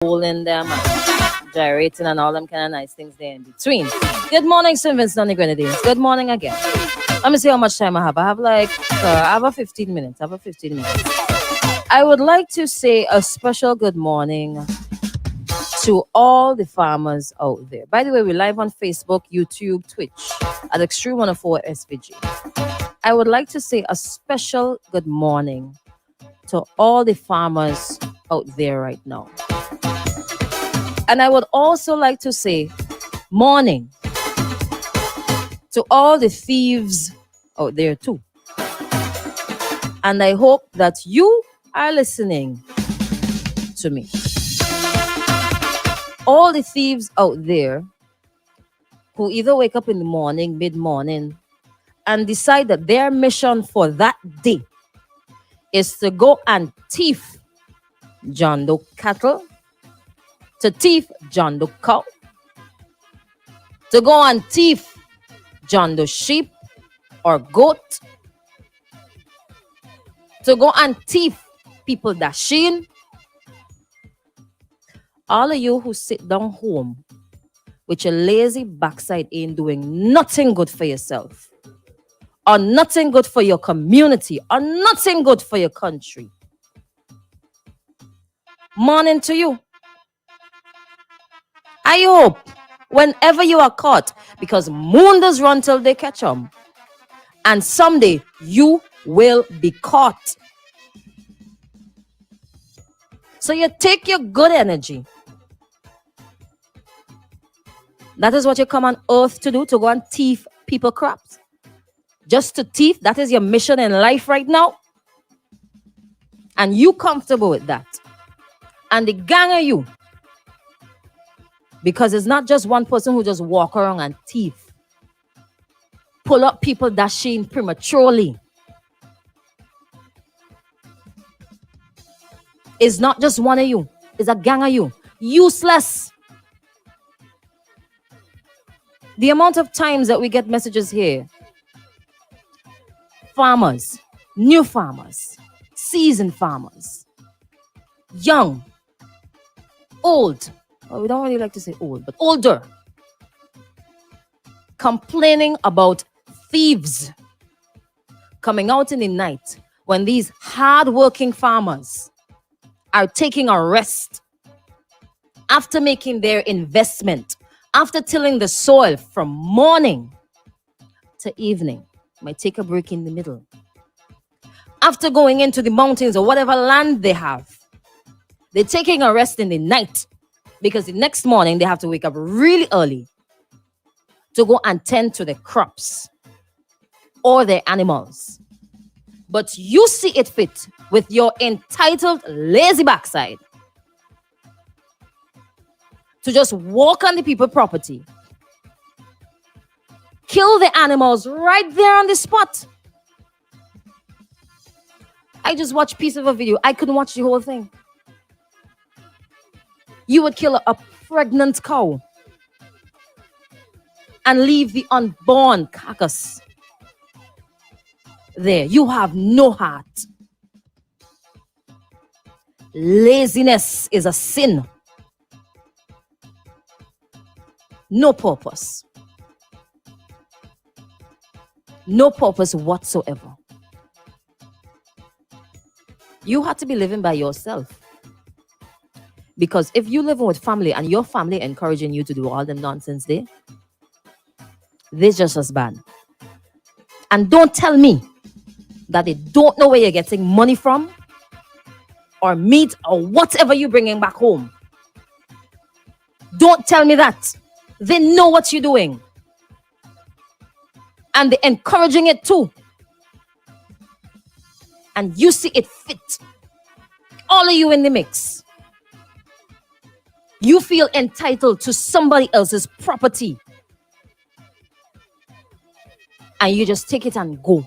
holding them, and gyrating, and all them kind of nice things there in between. Good morning, St. Vincent and the Grenadines. Good morning again. Let me see how much time I have. I have a 15 minutes. I have a 15 minutes. I would like to say a special good morning to all the farmers out there. By the way, we're live on Facebook, YouTube, Twitch at Extreme 104 SVG. I would like to say a special good morning to all the farmers out there right now. And I would also like to say morning to all the thieves out there too. And I hope that you are listening to me. All the thieves out there who either wake up in the morning, mid-morning, and decide that their mission for that day is to go and thief John Doe cattle, to thief John Doe cow, to go and thief John Doe sheep or goat, to go and thief people dashing. All of you who sit down home with your lazy backside ain't doing nothing good for yourself, or nothing good for your community, or nothing good for your country. Morning to you. I hope whenever you are caught, because moon does run till they catch 'em, and someday you will be caught. So you take your good energy. That is what you come on earth to do, to go and thief people crops. Just to thief, that is your mission in life right now. And you comfortable with that. And the gang of you, because it's not just one person who just walk around and thief, pull up people dashing prematurely. It's not just one of you. It's a gang of you. Useless. The amount of times that we get messages here, farmers, new farmers, seasoned farmers, young, old, well, we don't really like to say old, but older, complaining about thieves coming out in the night when these hard-working farmers are taking a rest after making their investment, after tilling the soil from morning to evening. Might take a break in the middle. After going into the mountains or whatever land they have, they're taking a rest in the night because the next morning they have to wake up really early to go and tend to the crops or their animals. But you see it fit with your entitled lazy backside to just walk on the people's property, kill the animals right there on the spot. I just watched a piece of a video. I couldn't watch the whole thing. You would kill a pregnant cow and leave the unborn carcass there. You have no heart. Laziness is a sin. No purpose. No purpose whatsoever. You have to be living by yourself. Because if you're living with family and your family encouraging you to do all them nonsense there, this just as bad. And don't tell me that they don't know where you're getting money from or meat or whatever you're bringing back home. Don't tell me that. They know what you're doing. And they're encouraging it too. And you see it fit. All of you in the mix. You feel entitled to somebody else's property. And you just take it and go.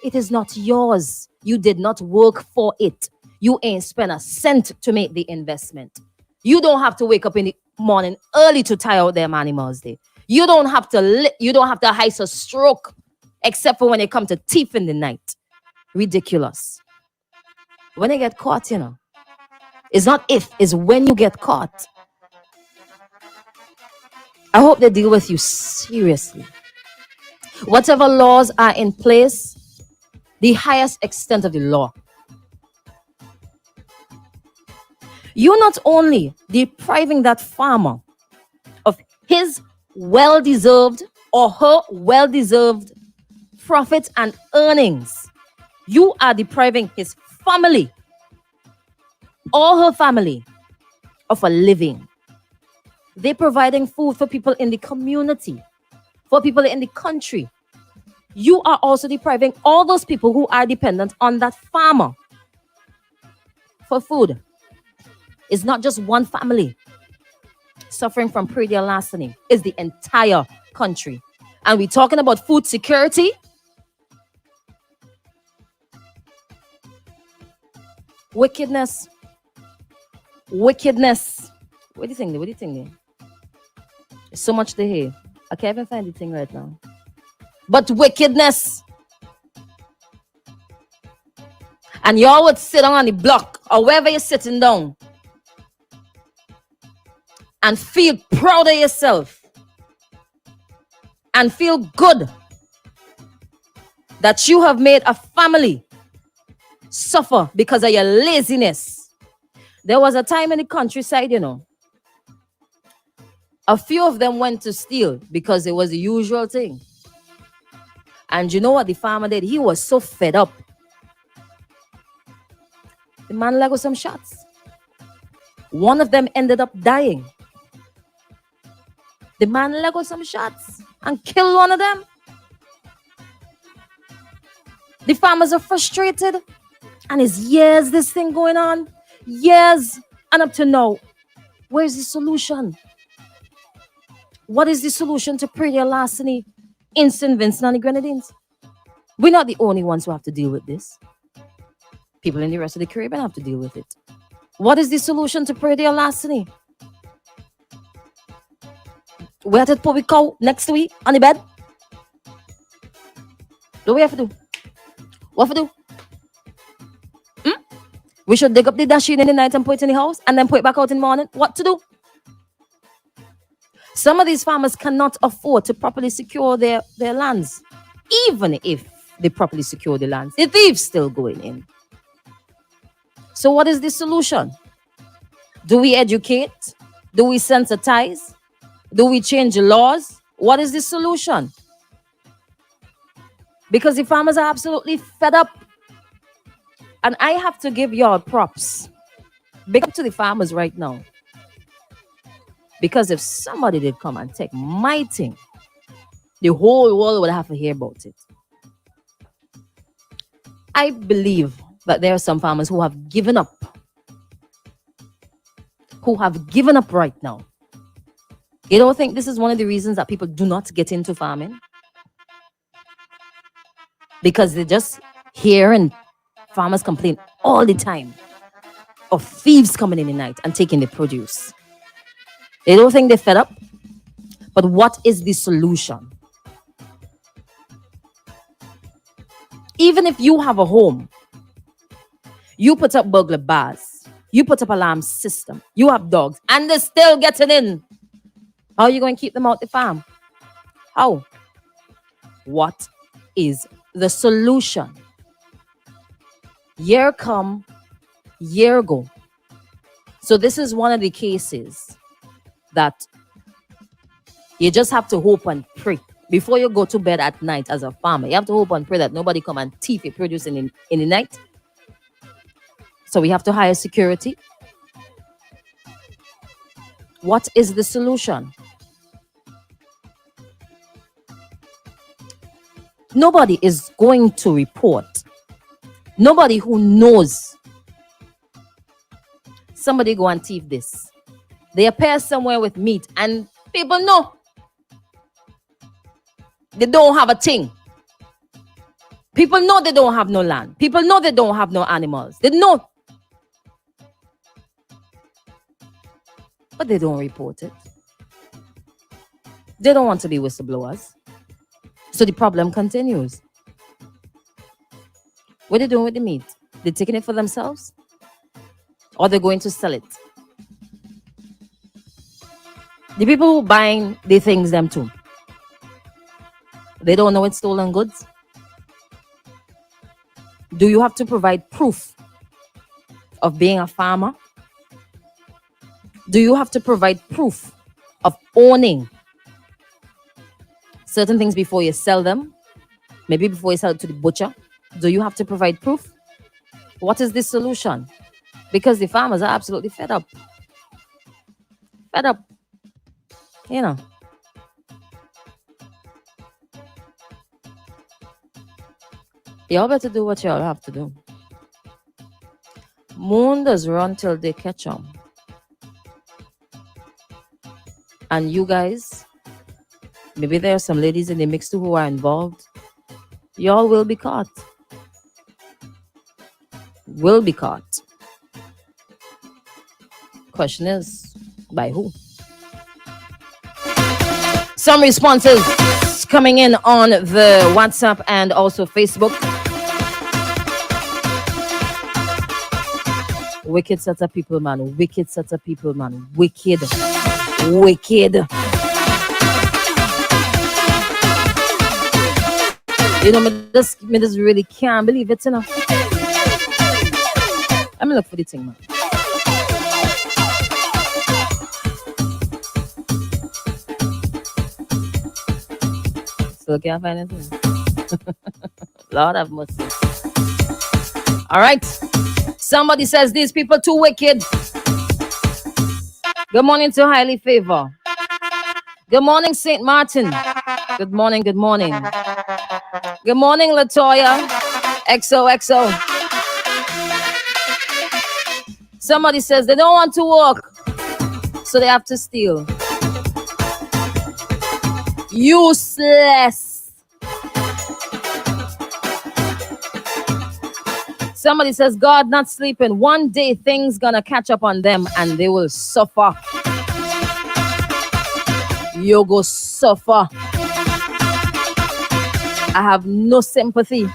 It is not yours. You did not work for it. You ain't spent a cent to make the investment. You don't have to wake up in the morning early to tie out them animals there. You don't have to heist a stroke, except for when it comes to thief in the night. Ridiculous. When they get caught, It's not if, it's when you get caught. I hope they deal with you seriously. Whatever laws are in place, the highest extent of the law, you're not only depriving that farmer of his well-deserved or her well-deserved profit and earnings, you are depriving his family or her family of a living. They're providing food for people in the community, for people in the country. You are also depriving all those people who are dependent on that farmer for food. It's not just one family suffering from perennial larceny, it's the entire country. And we're talking about food security. Wickedness. What do you think? There's so much to hear. I can't even find the thing right now. But wickedness. And y'all would sit down on the block or wherever you're sitting down and feel proud of yourself and feel good that you have made a family suffer because of your laziness. There was a time in the countryside, a few of them went to steal because it was the usual thing. And you know what the farmer did? He was so fed up. The man let go some shots. One of them ended up dying. The man let go some shots and killed one of them. The farmers are frustrated. And it's years this thing going on. Years. And up to now, where's the solution? What is the solution to perennial larceny in St. Vincent and the Grenadines? We're not the only ones who have to deal with this. People in the rest of the Caribbean have to deal with it. What is the solution to perennial larceny? We have to put a cow next to we on the bed. What do we have to do? What to do? We should dig up the dasheen in the night and put it in the house and then put it back out in the morning. What to do? Some of these farmers cannot afford to properly secure their lands. Even if they properly secure the lands, the thieves still going in. So what is the solution? Do we educate? Do we sensitize? Do we change the laws? What is the solution? Because the farmers are absolutely fed up. And I have to give y'all props. Big up to the farmers right now. Because if somebody did come and take my thing, the whole world would have to hear about it. I believe that there are some farmers who have given up. Who have given up right now. You don't think this is one of the reasons that people do not get into farming? Because they just hear and farmers complain all the time of thieves coming in the night and taking the produce. They don't think they're fed up. But what is the solution? Even if you have a home, you put up burglar bars, you put up alarm system, you have dogs, and they're still getting in. How are you going to keep them out the farm? How? What is the solution? Year come, year go. So this is one of the cases that you just have to hope and pray. Before you go to bed at night as a farmer, you have to hope and pray that nobody come and thief your produce in the night. So we have to hire security. What is the solution? Nobody is going to report. Nobody who knows somebody go and thief this. They appear somewhere with meat and people know they don't have a thing. People know they don't have no land. People know they don't have no animals. They know. But they don't report it. They don't want to be whistleblowers. So the problem continues. What are they doing with the meat? They're taking it for themselves? or they're going to sell it. The people who buying the things them too, they don't know it's stolen goods. Do you have to provide proof of being a farmer? Do you have to provide proof of owning certain things before you sell them? Maybe before you sell it to the butcher? Do you have to provide proof? What is the solution? Because the farmers are absolutely fed up. Fed up. You know. Y'all better do what y'all have to do. Moon does run till they catch 'em. And you guys, maybe there are some ladies in the mix too who are involved. Y'all will be caught. Will be caught. Question is, by who? Some responses coming in on the WhatsApp and also Facebook. Wicked set of people, man. Wicked set of people, man. Wicked. Wicked. You know, me just really can't believe it, you know. Let me look for the thing, man. Still can't find anything. Lord have mercy. All right. Somebody says these people too wicked. Good morning to Highly Favor. Good morning, St. Martin. Good morning, good morning. Good morning, Latoya. XOXO. Somebody says they don't want to work, so they have to steal. Useless. Somebody says God not sleeping. One day things gonna catch up on them and they will suffer. You go suffer. I have no sympathy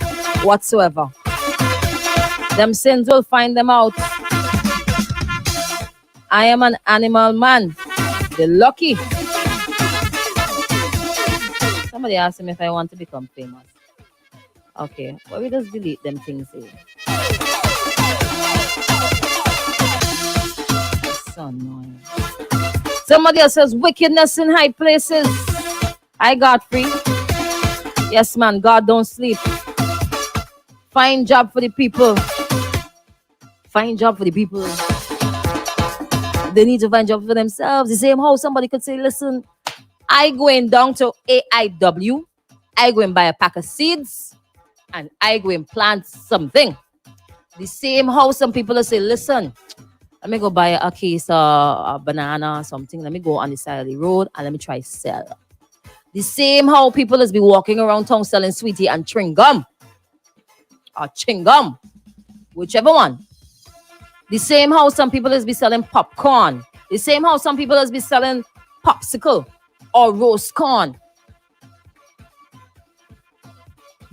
whatsoever. Them sins will find them out. I am an animal man. They're lucky. Somebody asked him if I want to become famous. Okay, well, we just delete them things here. So annoying. Somebody else says wickedness in high places. I got free. Yes, man, God don't sleep. Find job for the people. Find job for the people. They need to find job for themselves. The same how somebody could say, listen, I going down to AIW. I go and buy a pack of seeds. And I go and plant something. The same how some people will say, listen, let me go buy a case of a banana or something. Let me go on the side of the road and let me try sell. The same how people is be walking around town selling sweetie and chewing gum. Or chewing gum. Whichever one. The same how some people is be selling popcorn. The same how some people is be selling popsicle or roast corn.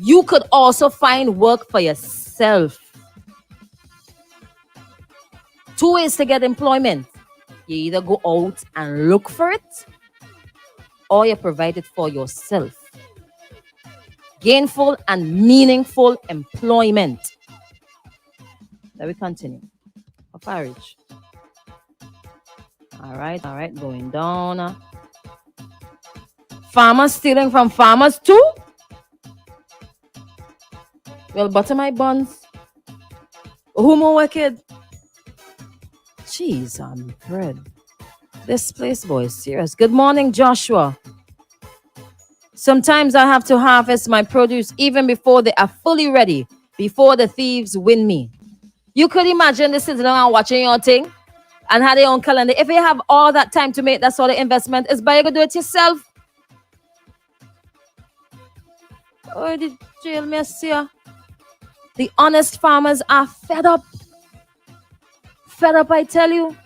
You could also find work for yourself. 2 ways to get employment. You either go out and look for it, or you provide it for yourself. Gainful and meaningful employment. Let me continue. How far reach? All right, going down. Farmers stealing from farmers too? Well, butter my buns. Who more wicked? Cheese on bread. This place, boy, is serious. Good morning, Joshua. Sometimes I have to harvest my produce even before they are fully ready, before the thieves win me. You could imagine this sitting around watching your thing and have their own calendar. If you have all that time to make that sort of investment, it's better to do it yourself. Oh, the jail messiah. The honest farmers are fed up. Fed up, I tell you.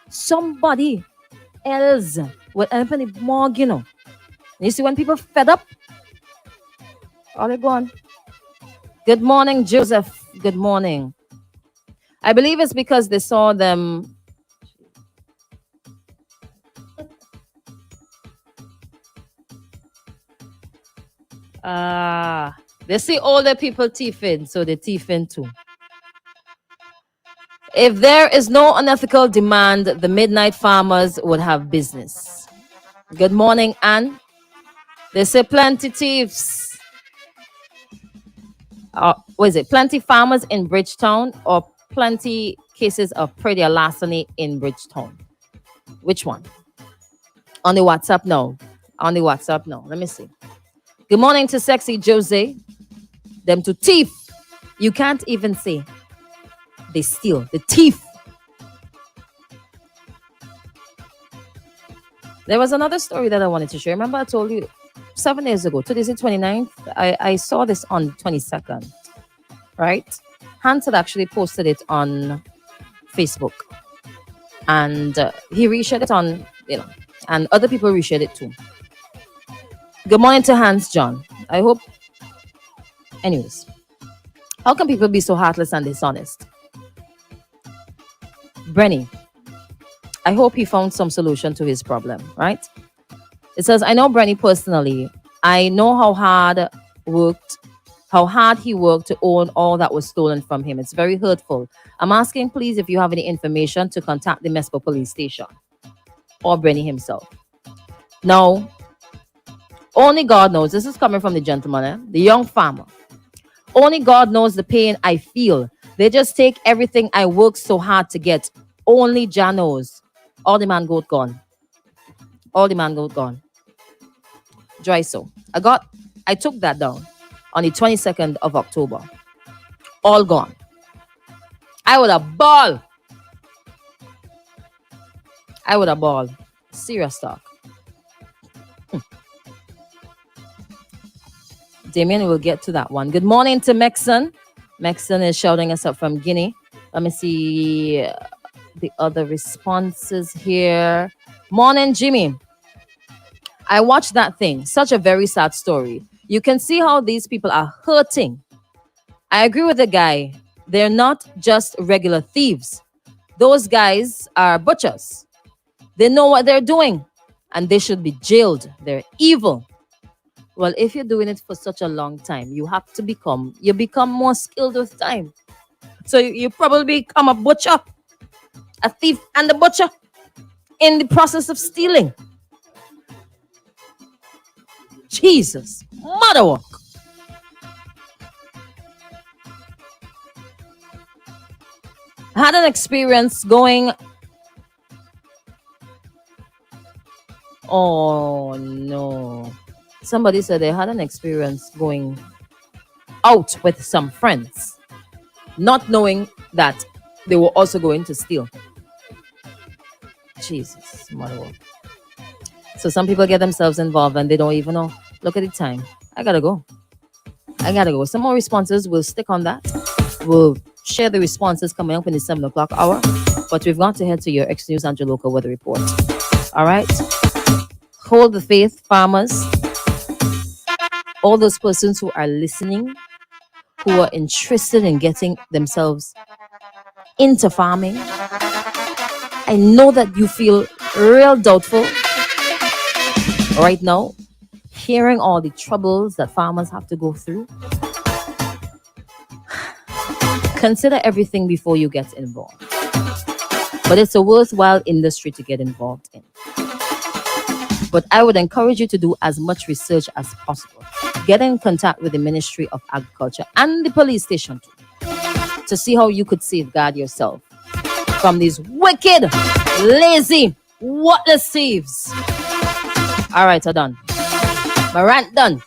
Somebody else will end up in the morgue, you know. You see when people fed up, all they go on. Good morning, Joseph. Good morning. I believe it's because they saw them. They see older people thieving, so they thieving too. If there is no unethical demand, the midnight farmers would have business. Good morning, Anne. They say plenty thieves. What is it? Plenty farmers in Bridgetown or plenty cases of pretty larceny in Bridgetown? Which one? On the WhatsApp? No. On the WhatsApp? No. Let me see. Good morning to Sexy Jose. Them to thief. You can't even say they steal. The thief. There was another story that I wanted to share. Remember I told you 7 days ago, today's the 29th. I saw this on 22nd, right? Hans had actually posted it on Facebook. And he reshared it on, and other people reshared it too. Good morning to Hans John. I hope, anyways, how can people be so heartless and dishonest? Brenny, I hope he found some solution to his problem, right? It says, I know Brenny personally. I know how hard he worked to own all that was stolen from him. It's very hurtful. I'm asking, please, if you have any information to contact the Mespo police station or Brenny himself. Now, only God knows. This is coming from the gentleman, the young farmer. Only God knows the pain I feel. They just take everything I worked so hard to get. Only Jah knows. All the man goat gone. All the man goat gone. Dry so. I took that down on the 22nd of October. All gone. I would have ball. Serious talk. Damien will get to that one. Good morning to Mexon. Mexon is shouting us up from Guinea. Let me see the other responses here. Morning, Jimmy. I watched that thing. Such a very sad story. You can see how these people are hurting. I agree with the guy. They're not just regular thieves. Those guys are butchers. They know what they're doing and they should be jailed. They're evil. Well, if you're doing it for such a long time, you become more skilled with time. So you probably become a butcher, a thief and a butcher in the process of stealing. Jesus, mother walk. I had an experience going. Oh no. Somebody said they had an experience going out with some friends, not knowing that they were also going to steal. Jesus, mother walk. So some people get themselves involved and they don't even know. Look at the time. I gotta go. Some more responses. We'll stick on that. We'll share the responses coming up in the 7 o'clock hour. But we've got to head to your X News and your local weather report. All right. Hold the faith, farmers. All those persons who are listening, who are interested in getting themselves into farming. I know that you feel real doubtful right now, hearing all the troubles that farmers have to go through. Consider everything before you get involved. But it's a worthwhile industry to get involved in. But I would encourage you to do as much research as possible. Get in contact with the Ministry of Agriculture and the police station too, to see how you could safeguard yourself from these wicked, lazy, worthless thieves. All right, I'm done. My rant done.